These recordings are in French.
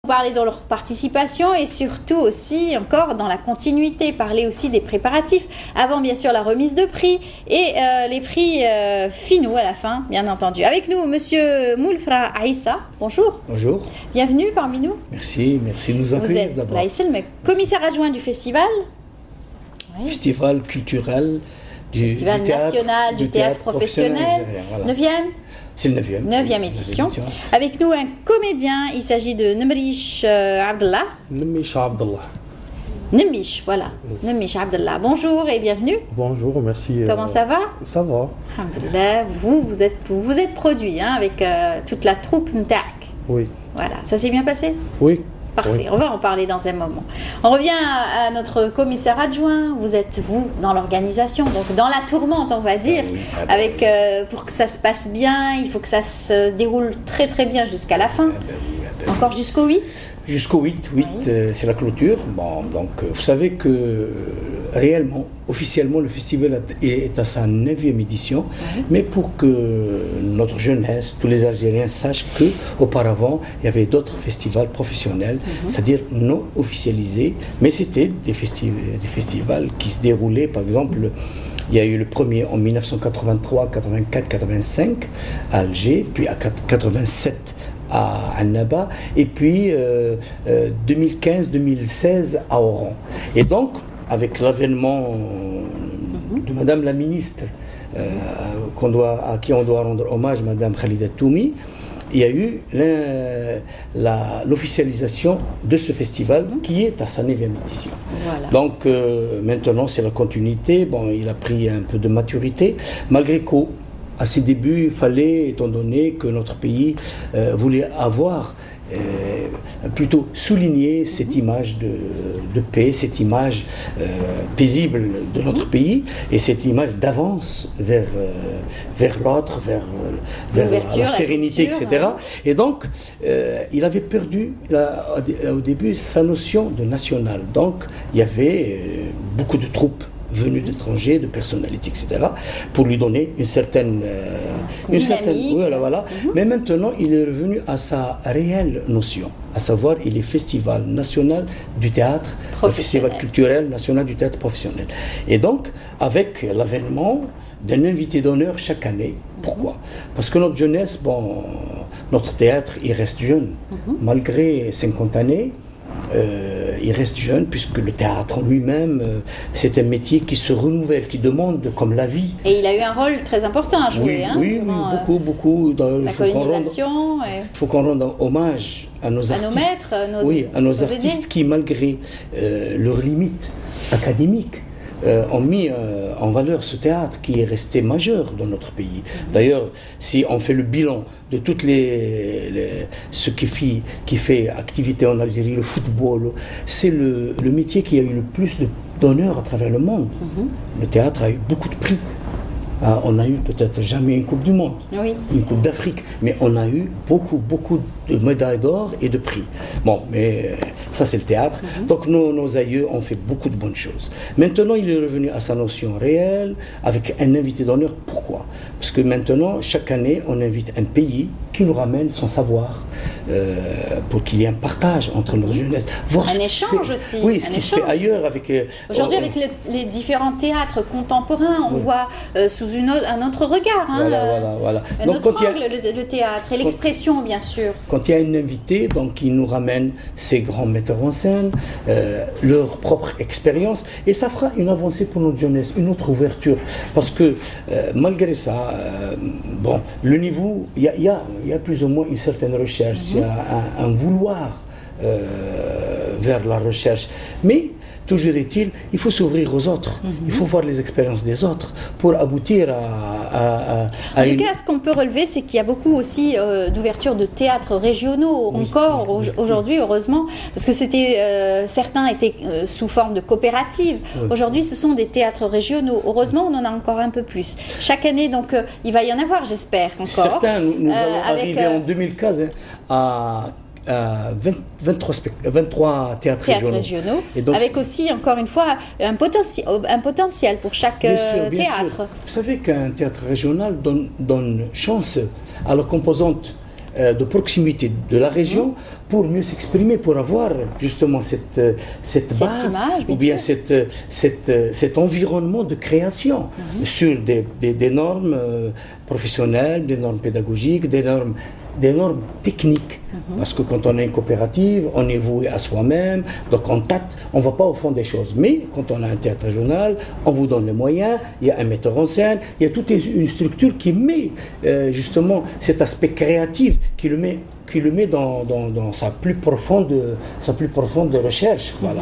Parler dans leur participation et surtout aussi encore dans la continuité, parler aussi des préparatifs avant bien sûr la remise de prix et les prix finaux à la fin bien entendu. Avec nous monsieur Moulfra Aïssa, bonjour. Bonjour. Bienvenue parmi nous. Merci de nous accueillir d'abord. Vous êtes commissaire adjoint du festival. Oui. Festival culturel Festival national du théâtre professionnel. Voilà. 9e. C'est le 9e. 9e édition. Avec nous un comédien, il s'agit de Nemrish Abdallah. Nemrish Abdallah. Nemrish, voilà. Nemrish Abdallah. Bonjour et bienvenue. Bonjour, merci. Comment ça va? Ça va. Alhamdulillah. Vous êtes produit avec toute la troupe Ntaak. Oui. Voilà, ça s'est bien passé? Oui. Parfait, oui. On va en parler dans un moment. On revient à notre commissaire adjoint. Vous êtes, dans l'organisation, donc dans la tourmente, on va dire. Avec, pour que ça se passe bien, il faut que ça se déroule très très bien jusqu'à la fin. Encore jusqu'au 8? Jusqu'au 8, oui. C'est la clôture. Bon, donc, vous savez que réellement, officiellement, le festival est à sa 9e édition. Mais pour que notre jeunesse, tous les Algériens sachent qu'auparavant, il y avait d'autres festivals professionnels, c'est-à-dire non officialisés, mais c'était des festivals qui se déroulaient, par exemple. Il y a eu le premier en 1983, 84, 85 à Alger, puis à 87 à Annaba, et puis 2015-2016 à Oran. Et donc, avec l'avènement de Madame la ministre, à qui on doit rendre hommage, Madame Khalida Toumi, il y a eu l'officialisation de ce festival qui est à sa 9e édition. Voilà. Donc maintenant c'est la continuité. Bon, il a pris un peu de maturité, malgré qu'à ses débuts, il fallait, étant donné que notre pays voulait avoir plutôt souligner cette image de paix, cette image paisible de notre pays et cette image d'avance vers l'autre, vers la sérénité, etc. Et donc, il avait perdu au début sa notion de national. Donc, il y avait beaucoup de troupes venus d'étrangers, de personnalités, etc., pour lui donner une certaine voilà. Mais maintenant, il est revenu à sa réelle notion, à savoir, il est Festival national du théâtre, le Festival culturel national du théâtre professionnel. Et donc, avec l'avènement d'un invité d'honneur chaque année. Pourquoi? Parce que notre jeunesse, notre théâtre, il reste jeune. Malgré 50 années, il reste jeune, puisque le théâtre en lui-même, c'est un métier qui se renouvelle, qui demande comme la vie. Et il a eu un rôle très important à jouer. Oui, beaucoup. La colonisation. Il faut qu'on rende hommage à nos artistes. À nos artistes qui, malgré leurs limites académiques, ont mis en valeur ce théâtre qui est resté majeur dans notre pays. D'ailleurs, si on fait le bilan de toutes ce qui fait activité en Algérie, le football, c'est le métier qui a eu le plus d'honneur à travers le monde. Le théâtre a eu beaucoup de prix. On a eu peut-être jamais une Coupe du Monde, une Coupe d'Afrique, mais on a eu beaucoup de médailles d'or et de prix. Bon, mais ça c'est le théâtre. Donc nos aïeux ont fait beaucoup de bonnes choses. Maintenant, il est revenu à sa notion réelle, avec un invité d'honneur. Pourquoi? Parce que maintenant, chaque année, on invite un pays qui nous ramène son savoir, pour qu'il y ait un partage entre notre jeunesse. Un échange aussi. Oui, ce qui se fait ailleurs. Aujourd'hui, avec les différents théâtres contemporains, on voit sous un autre regard. Voilà. Un autre angle, le théâtre et l'expression, bien sûr. Quand il y a un invité, donc il nous ramène ses grands metteurs en scène, leur propre expérience, et ça fera une avancée pour notre jeunesse, une autre ouverture. Parce que malgré ça, le niveau, il y a plus ou moins une certaine recherche, il y a un vouloir vers la recherche. Mais toujours est-il, il faut s'ouvrir aux autres, il faut voir les expériences des autres pour aboutir à En tout cas, ce qu'on peut relever, c'est qu'il y a beaucoup aussi d'ouverture de théâtres régionaux aujourd'hui, heureusement, parce que certains étaient sous forme de coopératives. Aujourd'hui, ce sont des théâtres régionaux. Heureusement, on en a encore un peu plus. Chaque année, donc, il va y en avoir, j'espère, encore. Certains, nous allons arriver en 2015 à 23 théâtres régionaux. Et donc, avec aussi, encore une fois, un potentiel pour chaque théâtre. Bien sûr. Vous savez qu'un théâtre régional donne chance à la composante de proximité de la région pour mieux s'exprimer, pour avoir justement cette base image, ou bien cet environnement de création sur des normes professionnelles, des normes pédagogiques, des normes techniques. Parce que quand on a une coopérative, on est voué à soi-même, donc on tâte, on ne va pas au fond des choses. Mais quand on a un théâtre régional, on vous donne les moyens, il y a un metteur en scène, il y a toute une structure qui met justement cet aspect créatif, qui le met dans sa plus profonde recherche. Voilà.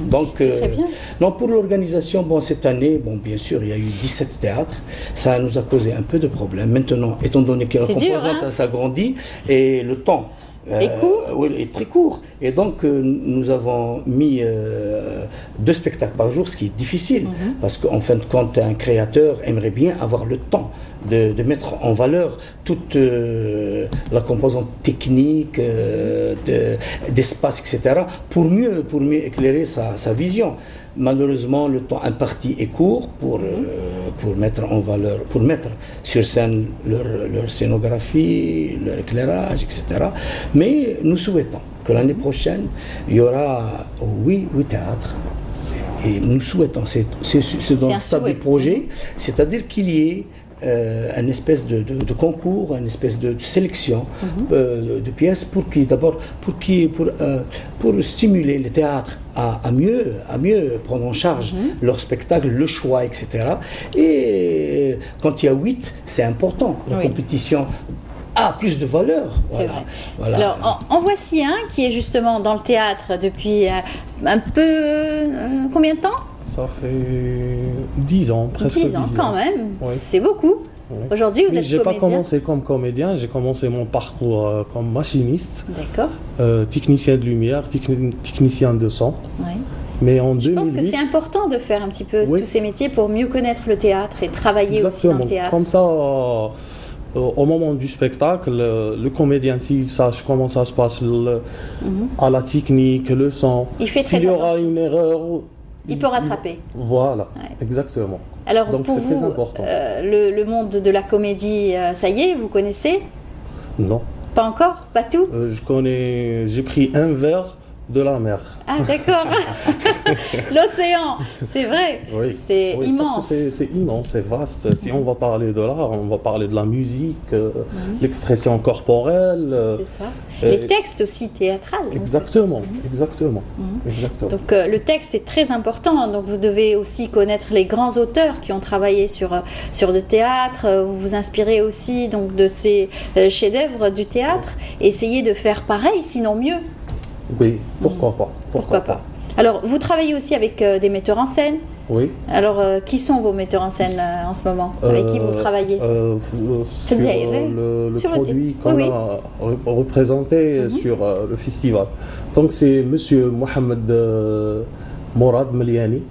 Donc, très bien. non, pour l'organisation, bon, cette année, bon, bien sûr, il y a eu 17 théâtres. Ça nous a causé un peu de problèmes. Maintenant, étant donné que la composante s'agrandit et le temps oui, est très court. Et donc, nous avons mis 2 spectacles par jour, ce qui est difficile. Parce qu'en fin de compte, un créateur aimerait bien avoir le temps de mettre en valeur toute la composante technique, d'espace, etc., pour mieux éclairer sa vision. Malheureusement, le temps imparti est court pour mettre en valeur, pour mettre sur scène leur scénographie, leur éclairage, etc. Mais nous souhaitons que l'année prochaine, il y aura 8 théâtres. Et nous souhaitons, c'est dans le stade du projet, c'est-à-dire qu'il y ait un espèce de concours, une espèce de sélection de pièces pour stimuler les théâtres à mieux prendre en charge leur spectacle, le choix, etc. Et quand il y a 8, c'est important. La compétition a plus de valeur. Voilà. C'est vrai. Voilà. Alors, en voici un qui est justement dans le théâtre depuis un peu... combien de temps ? Ça fait 10 ans, presque 10 ans. Quand même, c'est beaucoup. Oui. Aujourd'hui, vous êtes comédien. Je n'ai pas commencé comme comédien, j'ai commencé mon parcours comme machiniste, technicien de lumière, technicien de son. Oui. Mais en 2008... Je pense que c'est important de faire un petit peu tous ces métiers pour mieux connaître le théâtre et travailler aussi dans le théâtre. Comme ça, au moment du spectacle, le comédien, s'il sache comment ça se passe, à la technique, le son, s'il y aura une erreur... Il peut rattraper. Voilà, exactement. Alors, donc pour vous, le monde de la comédie, ça y est, vous connaissez ? Non. Pas encore ? Pas tout ? Je connais, j'ai pris un verre de la mer. Ah, d'accord. L'océan, c'est vrai. Oui. C'est immense. C'est immense, c'est vaste. Si on va parler de l'art, on va parler de la musique, l'expression corporelle. C'est ça. Les textes aussi théâtrales. Exactement, exactement. Donc le texte est très important. Donc vous devez aussi connaître les grands auteurs qui ont travaillé sur le théâtre. Vous vous inspirez aussi donc de ces chefs-d'œuvre du théâtre. Essayez de faire pareil, sinon mieux. Oui, pourquoi pas. Pourquoi pas. Alors, vous travaillez aussi avec des metteurs en scène ? Oui. Alors, qui sont vos metteurs en scène en ce moment ? Avec qui vous travaillez ? Sur le produit qu'on a représenté sur le festival. Donc, c'est monsieur Mohamed Mourad Meliani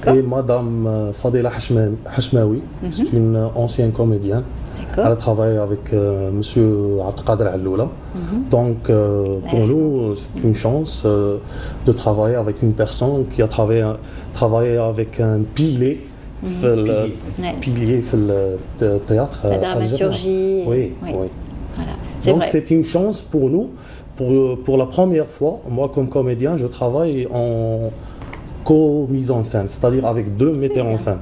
et madame Fadila Hashmawi. C'est une ancienne comédienne. Elle a travaillé avec M. Abdelkader Alloula. Donc, pour nous, c'est une chance de travailler avec une personne qui a travaillé avec un pilier dans le théâtre. La dramaturgie. Oui. Voilà. Donc, c'est une chance pour nous. Pour la première fois, moi, comme comédien, je travaille en co-mise en scène, c'est-à-dire avec 2 metteurs en scène.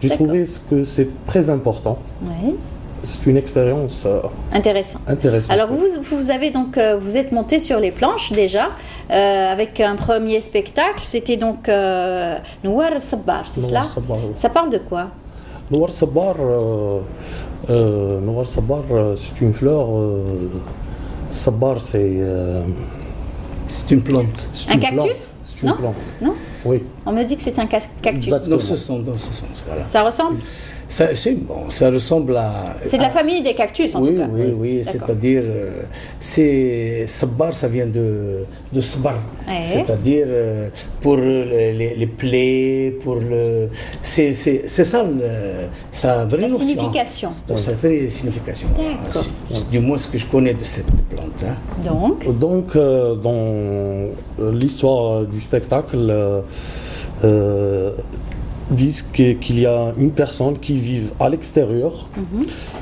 J'ai trouvé que c'est très important. Oui. C'est une expérience intéressante. Alors vous avez donc vous êtes monté sur les planches déjà avec un premier spectacle. C'était donc Nouar Sabbar, c'est cela ? Ça parle de quoi ? Nouar Sabbar, c'est une fleur. Sabbar, c'est une plante. Un cactus ? C'est une plante. Non ? Oui. On me dit que c'est un cactus. Dans ce sens, voilà. Ça ressemble ? Ça ressemble à... C'est de la famille des cactus, en tout cas. Oui, c'est-à-dire... Sabbar, ça vient de sbar. C'est-à-dire pour les plaies, pour le... C'est ça, sa vraie notion. Signification. Sa vraie signification. C'est du moins ce que je connais de cette plante. Donc, dans l'histoire du spectacle... disent qu'il y a une personne qui vit à l'extérieur.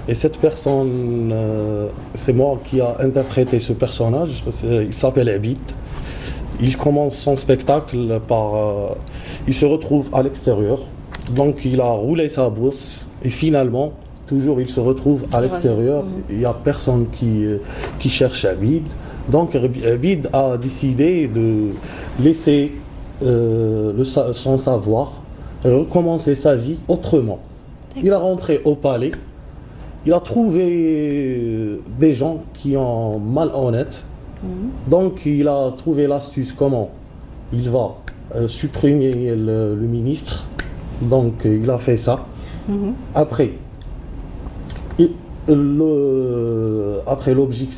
Et cette personne, c'est moi qui a interprété ce personnage. Il s'appelle Abid. Il commence son spectacle par... il se retrouve à l'extérieur. Donc il a roulé sa bourse. Et finalement, toujours il se retrouve à l'extérieur. Il n'y a personne qui cherche Abid. Donc Abid a décidé de laisser son savoir et recommencer sa vie autrement. Il est rentré au palais. Il a trouvé des gens qui sont malhonnêtes. Donc il a trouvé l'astuce comment il va supprimer le ministre. Donc il a fait ça. Après,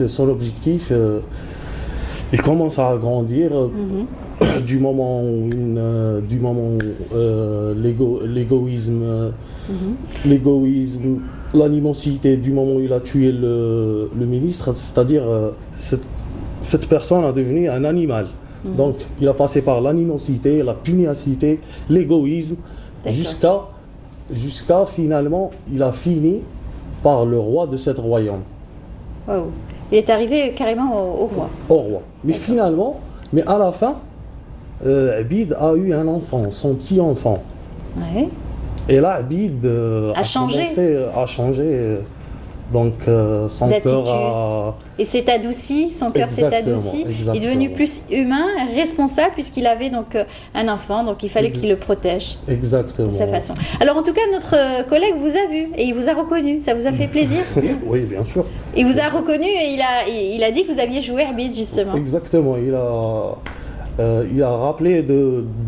son objectif, il commence à grandir. Du moment où l'égoïsme, l'animosité, du moment où il a tué le ministre, c'est-à-dire cette personne a devenu un animal. Donc il a passé par l'animosité, la pugnacité, l'égoïsme, jusqu'à finalement, il a fini par le roi de cet royaume. Wow. Il est arrivé carrément au roi. Au roi. Mais finalement, à la fin, Abid a eu un enfant, son petit enfant. Ouais. Et là, Abid a commencé à changer. Donc son cœur a... Et s'est adouci, son cœur s'est adouci. Exactement. Il est devenu plus humain, responsable, puisqu'il avait donc un enfant, donc il fallait qu'il le protège. Exactement. De sa façon. Alors en tout cas, notre collègue vous a vu et il vous a reconnu. Ça vous a fait plaisir? Oui, bien sûr. Il vous a reconnu et il a dit que vous aviez joué Abid, justement. Exactement. Il a rappelé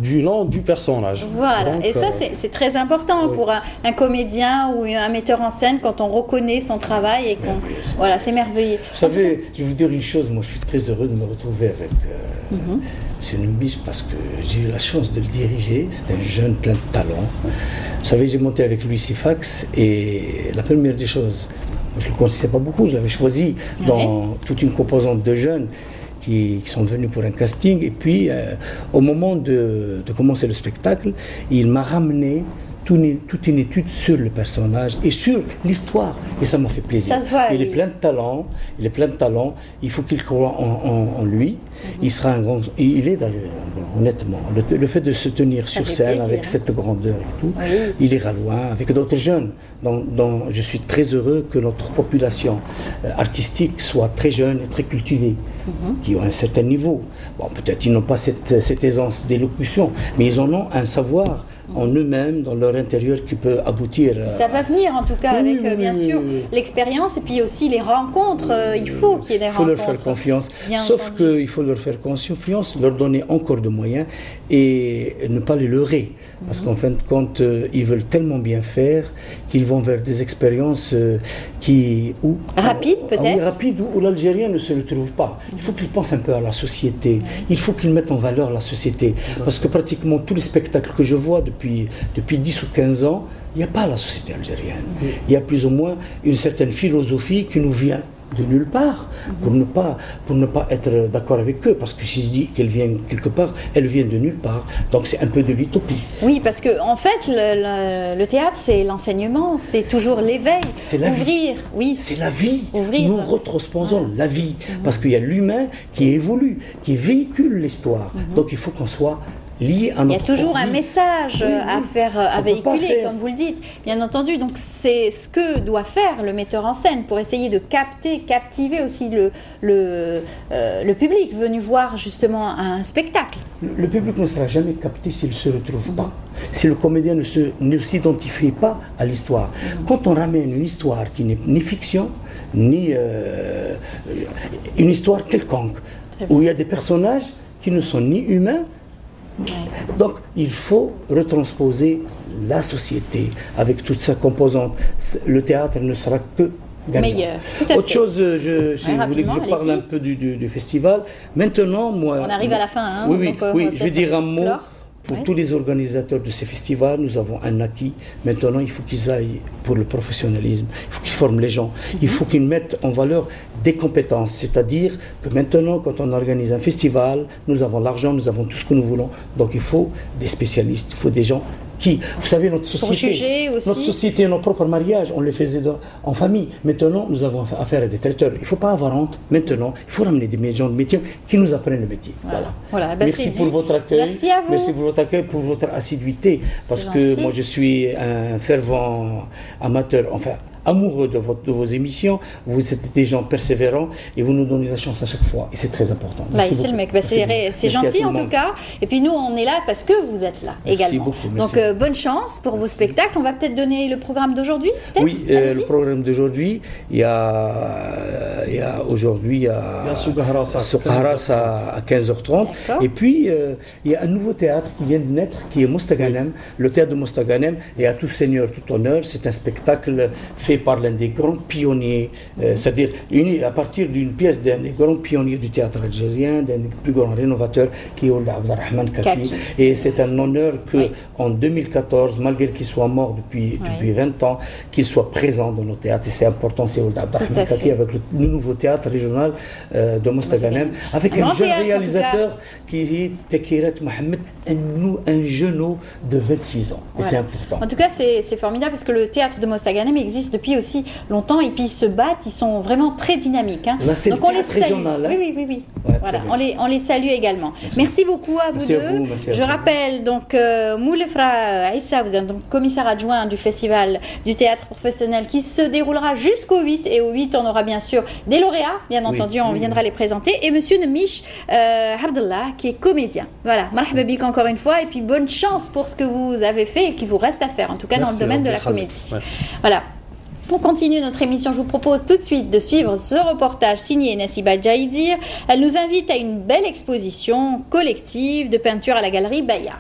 du nom du personnage. Voilà, donc, et ça c'est très important pour un comédien ou un metteur en scène quand on reconnaît son travail et qu'on... Voilà, c'est merveilleux. Vous savez, je vais vous dire une chose, moi je suis très heureux de me retrouver avec M. Numbich parce que j'ai eu la chance de le diriger. C'est un jeune plein de talent. Vous savez, j'ai monté avec lui Sifax et la première des choses, je ne le connaissais pas beaucoup, je l'avais choisi dans toute une composante de jeunes qui sont venus pour un casting. Et puis, au moment de commencer le spectacle, il m'a ramené toute une étude sur le personnage et sur l'histoire. Et ça m'a fait plaisir. Ça se voit, il est plein de talent. Il est plein de talent. Il faut qu'il croie en lui. Il sera un grand... Il est d'ailleurs, honnêtement, le fait de se tenir sur scène avec cette grandeur et tout, il ira loin avec d'autres jeunes. Donc, je suis très heureux que notre population artistique soit très jeune et très cultivée, qui ont un certain niveau. Bon, peut-être ils n'ont pas cette aisance d'élocution, mais ils en ont un savoir en eux-mêmes, dans leur intérieur, qui peut aboutir... Ça va venir en tout cas avec, bien sûr, l'expérience et puis aussi les rencontres. Il faut qu'il y ait des rencontres. Il faut leur faire confiance. Sauf qu'il faut leur faire confiance, leur donner encore de moyens et ne pas les leurrer. Parce qu'en fin de compte, ils veulent tellement bien faire qu'ils vont vers des expériences rapides peut-être. Oui, rapides, où l'Algérien ne se retrouve pas. Il faut qu'ils pensent un peu à la société. Il faut qu'ils mettent en valeur la société. Parce que pratiquement tous les spectacles que je vois depuis 10 ou 15 ans, il n'y a pas la société algérienne. Il y a plus ou moins une certaine philosophie qui nous vient de nulle part, pour ne pas être d'accord avec eux, parce que si je dis qu'elle vient quelque part, elle vient de nulle part, donc c'est un peu de l'utopie. Oui, parce que en fait, le théâtre, c'est l'enseignement, c'est toujours l'éveil, c'est la ouvrir, vie. Oui, c'est la vie. Ouvrir. Nous retransposons la vie, parce qu'il y a l'humain qui évolue, qui véhicule l'histoire, donc il faut qu'on soit lié à notre... Il y a toujours un message à faire, à véhiculer, comme vous le dites, bien entendu. Donc c'est ce que doit faire le metteur en scène pour essayer de captiver aussi le public venu voir justement un spectacle. Le public ne sera jamais capté s'il ne se retrouve pas, si le comédien ne s'identifie pas à l'histoire. Quand on ramène une histoire qui n'est ni fiction, ni une histoire quelconque, où il y a des personnages qui ne sont ni humains, donc il faut retransposer la société avec toute sa composante. Le théâtre ne sera que gagnant. Meilleur. Tout à Autre fait. chose, si vous voulez que je parle un peu du festival. Maintenant, moi... On arrive à la fin, hein, oui, je vais dire un mot. Pour tous les organisateurs de ces festivals, nous avons un acquis. Maintenant, il faut qu'ils aillent pour le professionnalisme. Il faut qu'ils forment les gens. Il faut qu'ils mettent en valeur des compétences. C'est-à-dire que maintenant, quand on organise un festival, nous avons l'argent, nous avons tout ce que nous voulons. Donc, il faut des spécialistes, il faut des gens Vous savez, notre société, nos propres mariages, on les faisait en famille. Maintenant, nous avons affaire à des traiteurs. Il ne faut pas avoir honte. Maintenant, il faut ramener des gens de métier qui nous apprennent le métier. Voilà. Merci pour votre accueil. Merci à vous. Merci pour votre accueil, pour votre assiduité. Parce que moi, je suis un fervent amateur, amoureux de vos émissions. Vous êtes des gens persévérants et vous nous donnez la chance à chaque fois. Et c'est très important. C'est gentil en tout cas. Et puis nous, on est là parce que vous êtes là également. Beaucoup, donc bonne chance pour vos spectacles. On va peut-être donner le programme d'aujourd'hui. Oui, le programme d'aujourd'hui, il y a Soukharas à 15h30. Et puis, il y a un nouveau théâtre qui vient de naître, qui est Mostaganem, le théâtre de Mostaganem. Et à tout seigneur, tout honneur, c'est un spectacle fait par l'un des grands pionniers, c'est-à-dire à partir d'une pièce d'un des grands pionniers du théâtre algérien, d'un des plus grands rénovateurs, qui est Abdelrahman Kaki. Et c'est un honneur qu'en 2014, malgré qu'il soit mort depuis 20 ans, qu'il soit présent dans nos théâtres. Et c'est important, c'est Abdelrahman Kaki avec le nouveau théâtre régional de Mostaganem, avec un jeune réalisateur qui est Tekirat Mohamed, un jeune de 26 ans. Et c'est important. En tout cas, c'est formidable parce que le théâtre de Mostaganem existe depuis aussi longtemps et puis ils se battent, ils sont vraiment très dynamiques. Là, c'est donc on les salue. Régional, hein. Oui. Voilà, on les salue également. Merci beaucoup à vous deux. Je rappelle donc Moulefra Issa, vous êtes donc commissaire adjoint du festival du théâtre professionnel qui se déroulera jusqu'au 8 et au 8 on aura bien sûr des lauréats, bien entendu, on viendra les présenter, et monsieur Nemish Abdallah qui est comédien. Voilà, marhaba bik encore une fois et puis bonne chance pour ce que vous avez fait et qui vous reste à faire, en tout cas dans le domaine de la comédie. Voilà. Pour continuer notre émission, je vous propose tout de suite de suivre ce reportage signé Nassiba Jaïdir. Elle nous invite à une belle exposition collective de peinture à la galerie Baya.